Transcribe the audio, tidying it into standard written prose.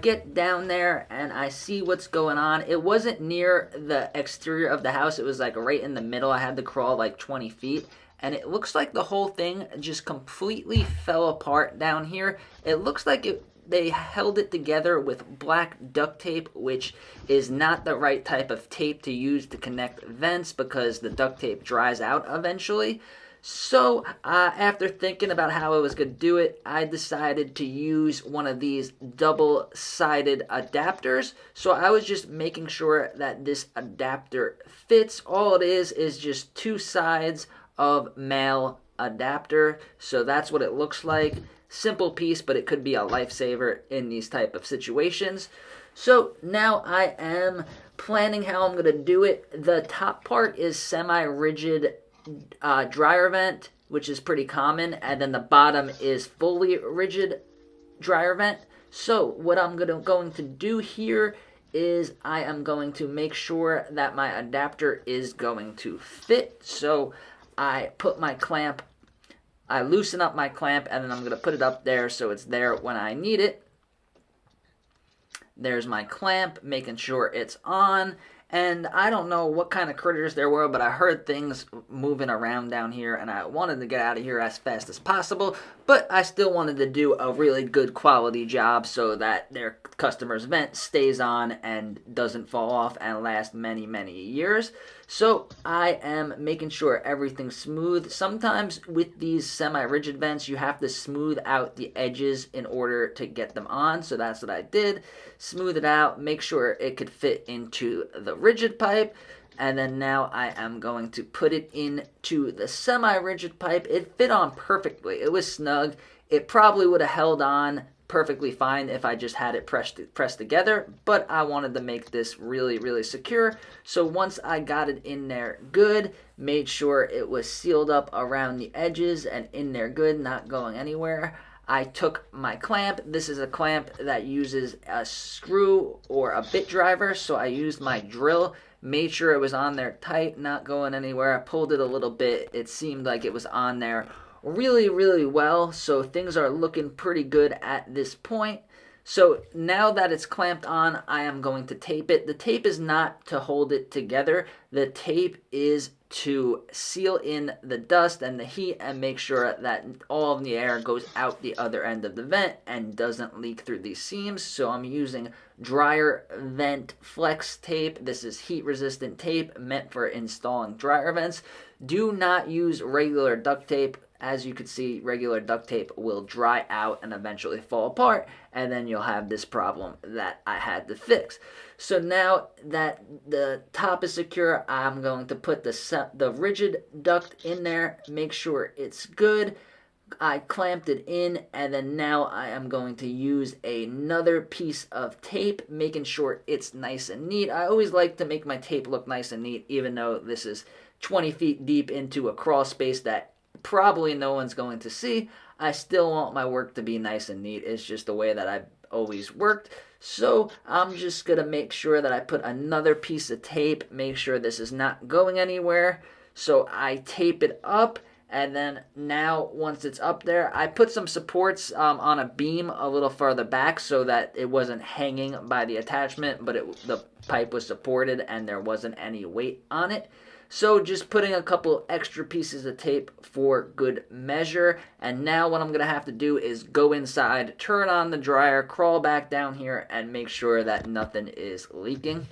Get down there and I see what's going on. It wasn't near the exterior of the house. It was like right in the middle. I had to crawl like 20 feet. And it looks like the whole thing just completely fell apart down here. It looks like they held it together with black duct tape, which is not the right type of tape to use to connect vents because the duct tape dries out eventually. So, after thinking about how I was going to do it, I decided to use one of these double-sided adapters. So I was just making sure that this adapter fits. All it is just two sides of male adapter. So that's what it looks like. Simple piece, but it could be a lifesaver in these type of situations. So now I am planning how I'm going to do it. The top part is semi-rigid dryer vent, which is pretty common, and then the bottom is fully rigid dryer vent. So what I'm going to do here is I am going to make sure that my adapter is going to fit. So I put my clamp, I loosen up my clamp, and then I'm going to put it up there so it's there when I need it. There's my clamp, making sure it's on. And I don't know what kind of critters there were, but I heard things moving around down here, and I wanted to get out of here as fast as possible, but I still wanted to do a really good quality job so that their customer's vent stays on and doesn't fall off and last many, many years. So I am making sure everything's smooth. Sometimes with these semi-rigid vents, you have to smooth out the edges in order to get them on, so that's what I did. Smooth it out, make sure it could fit into the rigid pipe, and then now I am going to put it into the semi-rigid pipe. It fit on perfectly. It was snug. It probably would have held on perfectly fine if I just had it pressed together, but I wanted to make this really, really secure. So once I got it in there good, made sure it was sealed up around the edges and in there good, not going anywhere, I took my clamp. This is a clamp that uses a screw or a bit driver, so I used my drill, made sure it was on there tight, not going anywhere. I pulled it a little bit. It seemed like it was on there really, really well, so things are looking pretty good at this point. So now that it's clamped on, I am going to tape it. The tape is not to hold it together. The tape is to seal in the dust and the heat and make sure that all of the air goes out the other end of the vent and doesn't leak through these seams. So I'm using dryer vent flex tape. This is heat resistant tape meant for installing dryer vents. Do not use regular duct tape. As you can see, regular duct tape will dry out and eventually fall apart, and then you'll have this problem that I had to fix. So now that the top is secure, I'm going to put the rigid duct in there, make sure it's good. I clamped it in, and then now I am going to use another piece of tape, making sure it's nice and neat. I always like to make my tape look nice and neat, even though this is 20 feet deep into a crawl space that probably no one's going to see. I still want my work to be nice and neat. It's just the way that I've always worked. So I'm just going to make sure that I put another piece of tape, make sure this is not going anywhere. So I tape it up, and then now once it's up there, I put some supports on a beam a little further back so that it wasn't hanging by the attachment, but the pipe was supported and there wasn't any weight on it. So just putting a couple extra pieces of tape for good measure. And now what I'm going to have to do is go inside, turn on the dryer, crawl back down here, and make sure that nothing is leaking.